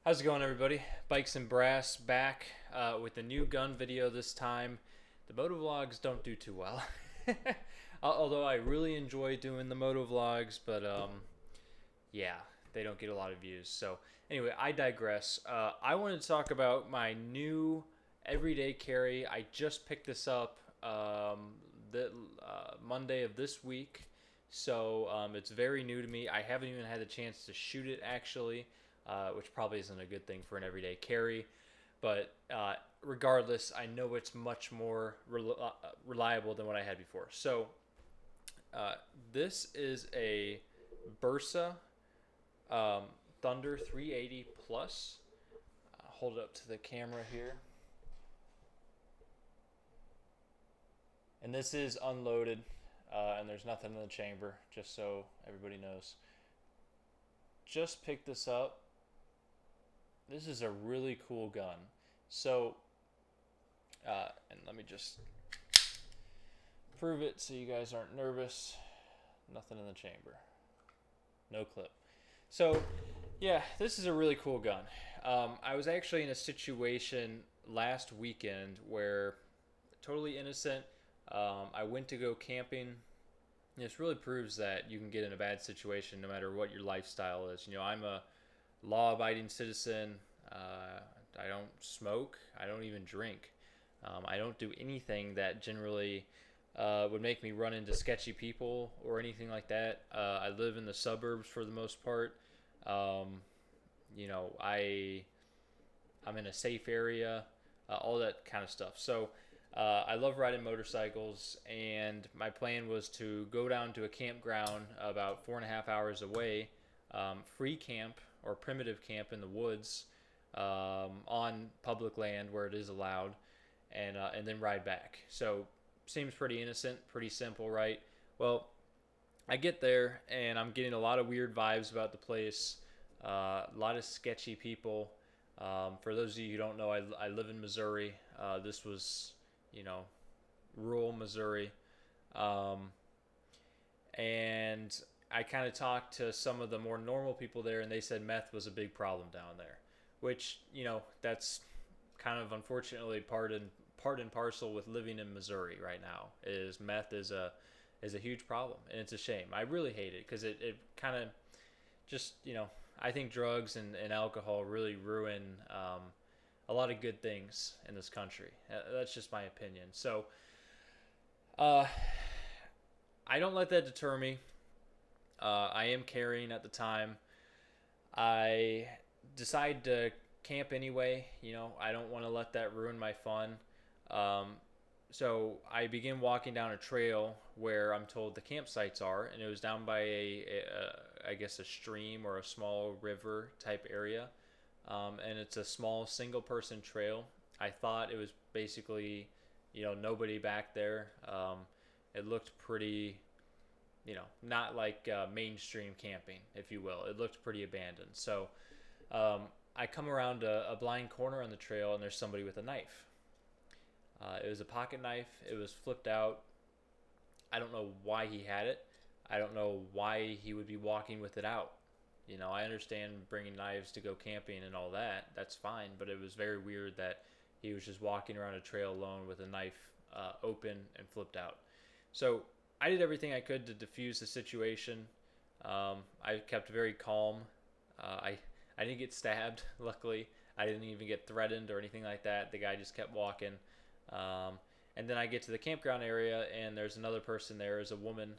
How's it going, everybody? Bikes and Brass back with a new gun video this time. The moto vlogs don't do too well. Although I really enjoy doing the moto vlogs, but yeah, they don't get a lot of views. So anyway, I digress. I wanted to talk about my new everyday carry. I just picked this up the Monday of this week, so it's very new to me. I haven't even had a chance to shoot it actually, which probably isn't a good thing for an everyday carry. But regardless, I know it's much more reliable than what I had before. So this is a Bersa um, Thunder 380 Plus. Hold it up to the camera here. And this is unloaded, and there's nothing in the chamber, just so everybody knows. Just picked this up. This is a really cool gun. So, and let me just prove it so you guys aren't nervous. Nothing in the chamber. No clip. So, yeah, this is a really cool gun. I was actually in a situation last weekend where, totally innocent, I went to go camping. This really proves that you can get in a bad situation no matter what your lifestyle is. I'm a law-abiding citizen. I don't smoke. I don't even drink. I don't do anything that generally would make me run into sketchy people or anything like that. I live in the suburbs for the most part. I'm in a safe area, all that kind of stuff. So I love riding motorcycles, and my plan was to go down to a campground about 4.5 hours away, free camp or primitive camp in the woods, on public land where it is allowed, and then ride back. So seems pretty innocent, pretty simple, right? Well, I get there and I'm getting a lot of weird vibes about the place, a lot of sketchy people. For those of you who don't know, I live in Missouri. This was, rural Missouri. Um, and I kind of talked to some of the more normal people there, and they said meth was a big problem down there, which, that's kind of unfortunately part and parcel with living in Missouri right now. Is meth is a huge problem, and it's a shame. I really hate it because it kind of just, I think drugs and alcohol really ruin a lot of good things in this country. That's just my opinion. So uh, I don't let that deter me. I am carrying at the time. I decide to camp anyway. I don't want to let that ruin my fun. Um, so I begin walking down a trail where I'm told the campsites are, and it was down by I guess a stream or a small river type area, and it's a small single person trail. I thought it was basically, nobody back there. It looked pretty, not like mainstream camping, if you will. It looked pretty abandoned. So um, I come around a blind corner on the trail, and there's somebody with a knife. It was a pocket knife. It was flipped out. I don't know why he had it. I don't know why he would be walking with it out. I understand bringing knives to go camping and all that. That's fine, but it was very weird that he was just walking around a trail alone with a knife open and flipped out. So I did everything I could to defuse the situation. I kept very calm. I didn't get stabbed, luckily. I didn't even get threatened or anything like that. The guy just kept walking. And then I get to the campground area, and there's another person there, as a woman.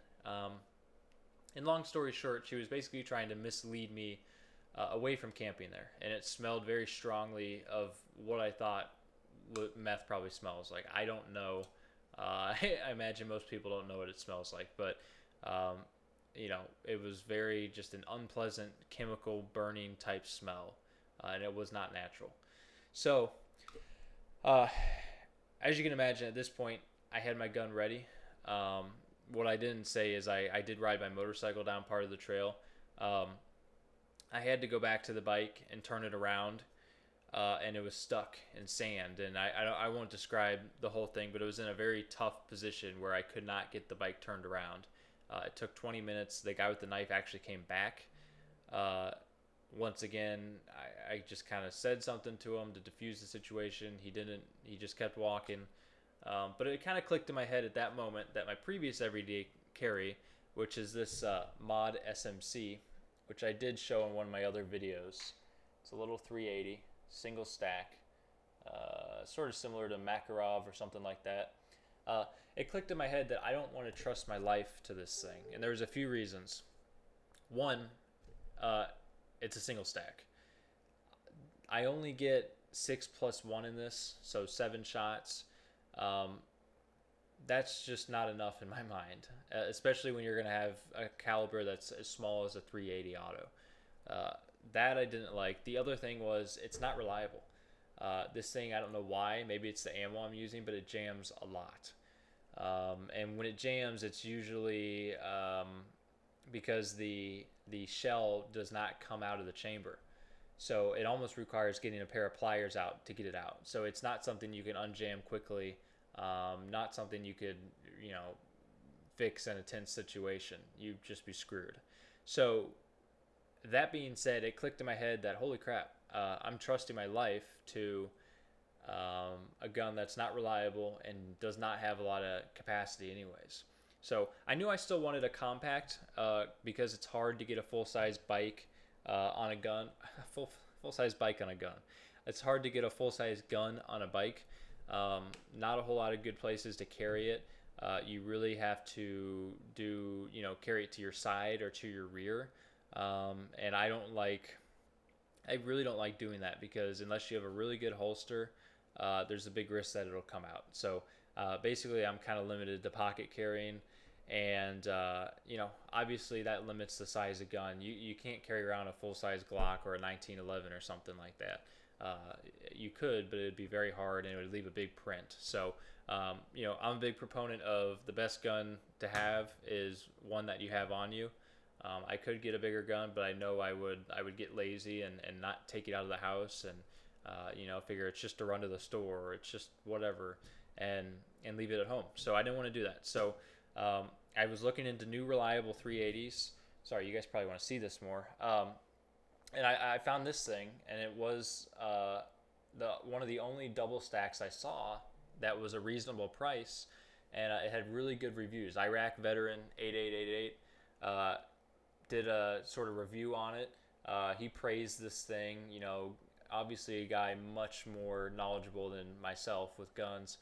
And long story short, she was basically trying to mislead me away from camping there. And it smelled very strongly of what I thought meth probably smells like. I don't know. I imagine most people don't know what it smells like, but it was very just an unpleasant chemical burning type smell, and it was not natural. So, as you can imagine, at this point, I had my gun ready. What I didn't say is I did ride my motorcycle down part of the trail. I had to go back to the bike and turn it around, and it was stuck in sand. And I won't describe the whole thing, but it was in a very tough position where I could not get the bike turned around. It took 20 minutes. The guy with the knife actually came back. Once again, I just kind of said something to him to diffuse the situation. He didn't. He just kept walking. But it kind of clicked in my head at that moment that my previous everyday carry, which is this mod SMC, which I did show in one of my other videos. It's a little 380 single stack, sort of similar to Makarov or something like that. It clicked in my head that I don't want to trust my life to this thing, and there's a few reasons. One, it's a single stack. I only get 6+1 in this, so 7 shots. That's just not enough in my mind, especially when you're going to have a caliber that's as small as a 380 auto. That I didn't like. The other thing was it's not reliable. This thing, I don't know why. Maybe it's the ammo I'm using, but it jams a lot. And when it jams, it's usually because the shell does not come out of the chamber. So it almost requires getting a pair of pliers out to get it out. So it's not something you can unjam quickly. Not something you could, fix in a tense situation. You'd just be screwed. So that being said, it clicked in my head that, holy crap, I'm trusting my life to a gun that's not reliable and does not have a lot of capacity anyways. So I knew I still wanted a compact because it's hard to get a full-size bike on a gun. Full-size bike on a gun. It's hard to get a full-size gun on a bike. Not a whole lot of good places to carry it. You really have to carry it to your side or to your rear. And I really don't like doing that because unless you have a really good holster, there's a big risk that it'll come out. So basically I'm kind of limited to pocket carrying, and obviously that limits the size of gun. You can't carry around a full-size Glock or a 1911 or something like that. You could, but it'd be very hard and it would leave a big print. So I'm a big proponent of the best gun to have is one that you have on you. I could get a bigger gun, but I know I would get lazy and not take it out of the house and figure it's just to run to the store or it's just whatever and leave it at home. So I didn't want to do that. So I was looking into new reliable 380s. Sorry, you guys probably want to see this more. And I found this thing, and it was one of the only double stacks I saw that was a reasonable price, and it had really good reviews. Iraq Veteran 8888 did a sort of review on it. He praised this thing. Obviously a guy much more knowledgeable than myself with guns.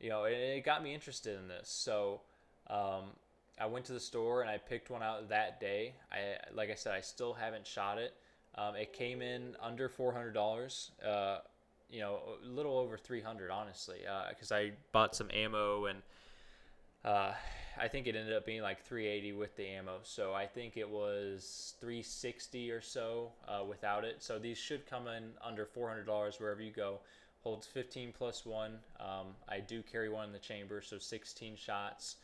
It got me interested in this. So I went to the store and I picked one out that day. Like I said, I still haven't shot it. It came in under $400. A little over 300, honestly, because I bought some ammo and I think it ended up being like 380 with the ammo. So I think it was 360 or so without it. So these should come in under $400 wherever you go. Holds 15+1. I do carry one in the chamber, so 16 shots.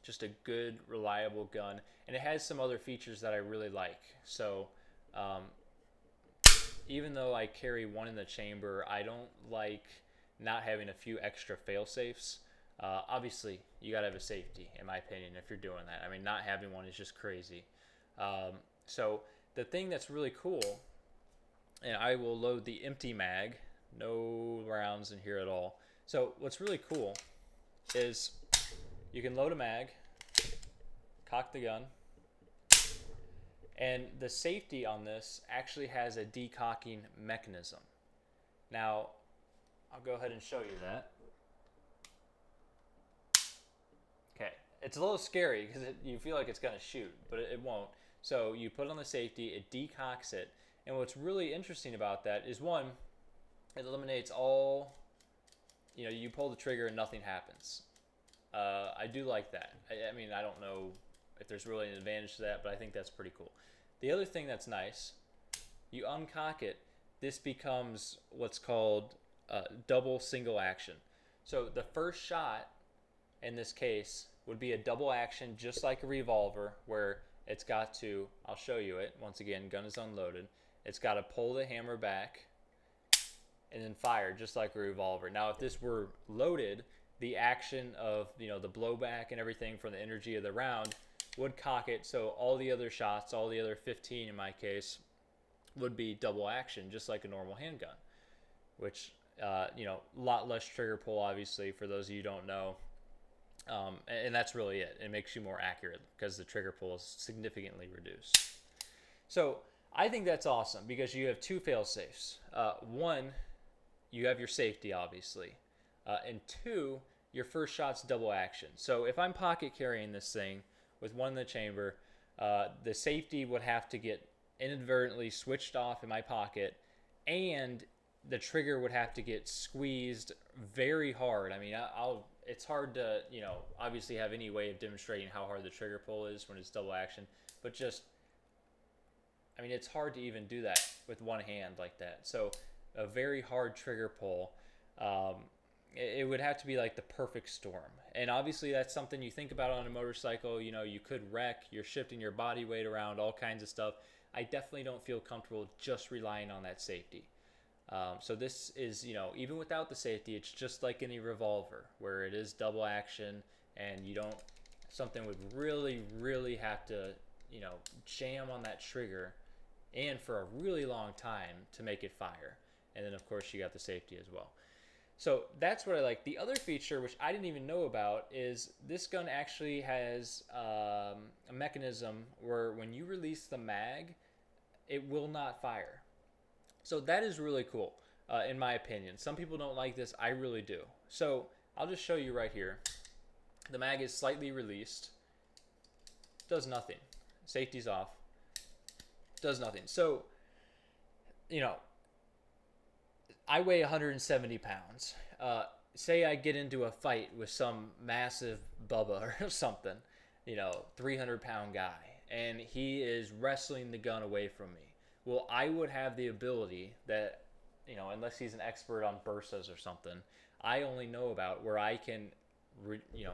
Just a good, reliable gun. And it has some other features that I really like. So even though I carry one in the chamber, I don't like not having a few extra fail-safes. Obviously, you got to have a safety, in my opinion, if you're doing that. I mean, not having one is just crazy. So the thing that's really cool, and I will load the empty mag, no rounds in here at all. So what's really cool is you can load a mag, cock the gun, and the safety on this actually has a decocking mechanism. Now, I'll go ahead and show you that. Okay, it's a little scary because you feel like it's going to shoot, but it won't. So you put on the safety, it decocks it, and what's really interesting about that is, one, it eliminates all, you pull the trigger and nothing happens. I do like that. I mean, I don't know if there's really an advantage to that, but I think that's pretty cool. The other thing that's nice, you uncock it, this becomes what's called double single action. So the first shot in this case would be a double action, just like a revolver, where it's got to, I'll show you it, once again, gun is unloaded, it's got to pull the hammer back and then fire, just like a revolver. Now, if this were loaded, the action of the blowback and everything from the energy of the round would cock it, so all the other shots, all the other 15 in my case, would be double action, just like a normal handgun, which, a lot less trigger pull, obviously, for those of you who don't know. And that's really it. It makes you more accurate because the trigger pull is significantly reduced. So I think that's awesome because you have two fail safes. One, you have your safety, obviously. And two, your first shot's double action. So if I'm pocket carrying this thing with one in the chamber, the safety would have to get inadvertently switched off in my pocket, and the trigger would have to get squeezed very hard. I mean, it's hard to, obviously have any way of demonstrating how hard the trigger pull is when it's double action, but just, I mean, it's hard to even do that with one hand like that. So a very hard trigger pull, it would have to be like the perfect storm. And obviously that's something you think about on a motorcycle. You could wreck, you're shifting your body weight around, all kinds of stuff. I definitely don't feel comfortable just relying on that safety. So this is, even without the safety, it's just like any revolver where it is double action, and something would really, really have to, jam on that trigger and for a really long time to make it fire. And then of course you got the safety as well. So that's what I like. The other feature, which I didn't even know about, is this gun actually has a mechanism where when you release the mag, it will not fire. So that is really cool, in my opinion. Some people don't like this. I really do. So I'll just show you right here. The mag is slightly released. Does nothing. Safety's off. Does nothing. So, I weigh 170 pounds. Say I get into a fight with some massive Bubba or something, 300-pound guy, and he is wrestling the gun away from me. Well, I would have the ability that, unless he's an expert on Bersas or something, I only know about where I can,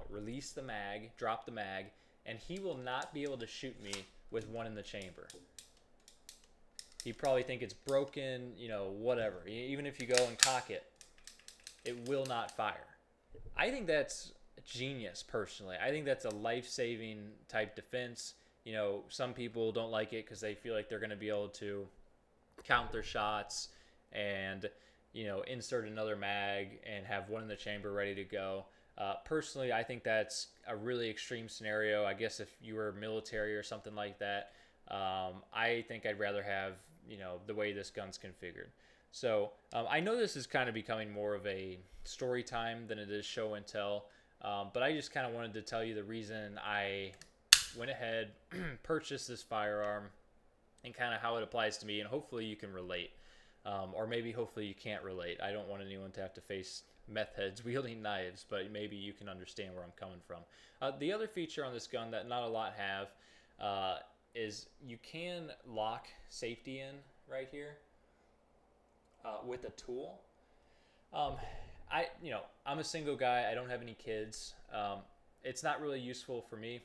release the mag, drop the mag, and he will not be able to shoot me with one in the chamber. He'd probably think it's broken, whatever. Even if you go and cock it, it will not fire. I think that's genius, personally. I think that's a life-saving type defense. Some people don't like it because they feel like they're going to be able to count their shots and, insert another mag and have one in the chamber ready to go. Personally, I think that's a really extreme scenario. I guess if you were military or something like that, I think I'd rather have, the way this gun's configured. So I know this is kind of becoming more of a story time than it is show and tell, but I just kind of wanted to tell you the reason I went ahead, purchased this firearm, and kind of how it applies to me, and hopefully you can relate. Or maybe hopefully you can't relate. I don't want anyone to have to face meth heads wielding knives, but maybe you can understand where I'm coming from. The other feature on this gun that not a lot have is you can lock safety in right here with a tool. I'm a single guy. I don't have any kids. It's not really useful for me.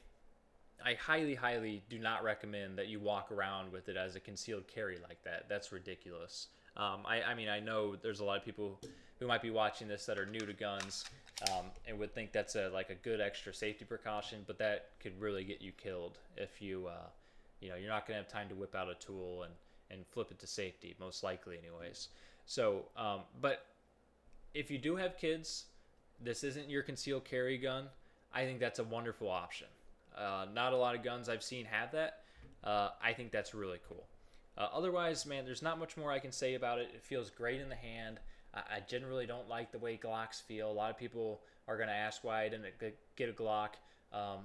I highly, highly do not recommend that you walk around with it as a concealed carry like that. That's ridiculous. I know there's a lot of people who might be watching this that are new to guns and would think that's a good extra safety precaution, but that could really get you killed if you're not going to have time to whip out a tool and flip it to safety, most likely anyways. So, but if you do have kids, this isn't your concealed carry gun, I think that's a wonderful option. Not a lot of guns I've seen have that. I think that's really cool. Otherwise, man, there's not much more I can say about it. It feels great in the hand. I generally don't like the way Glocks feel. A lot of people are going to ask why I didn't get a Glock. I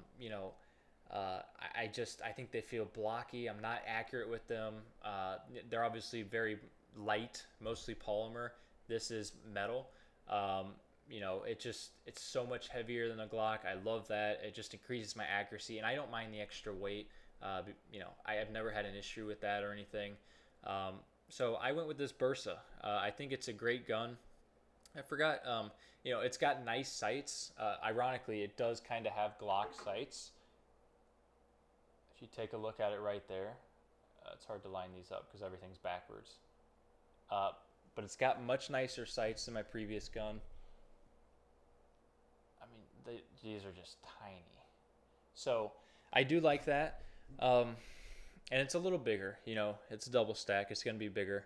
think they feel blocky. I'm not accurate with them. They're obviously very light, mostly polymer. This is metal. It's so much heavier than a Glock. I love that. It just increases my accuracy, and I don't mind the extra weight. I have never had an issue with that or anything. So I went with this Bersa. I think it's a great gun. I forgot, it's got nice sights. Ironically, it does kind of have Glock sights. If you take a look at it right there, it's hard to line these up because everything's backwards. But it's got much nicer sights than my previous gun. I mean, these are just tiny. So I do like that. And it's a little bigger. It's a double stack. It's going to be bigger.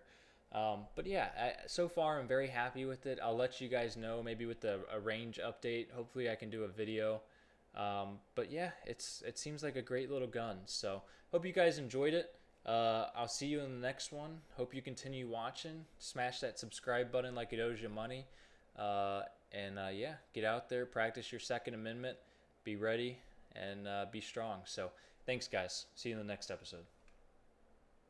But yeah, so far I'm very happy with it. I'll let you guys know maybe with a range update. Hopefully I can do a video. But yeah, it seems like a great little gun. So hope you guys enjoyed it. I'll see you in the next one. Hope you continue watching. Smash that subscribe button like it owes you money. Yeah, get out there, practice your Second Amendment, be ready, and be strong. So thanks, guys. See you in the next episode.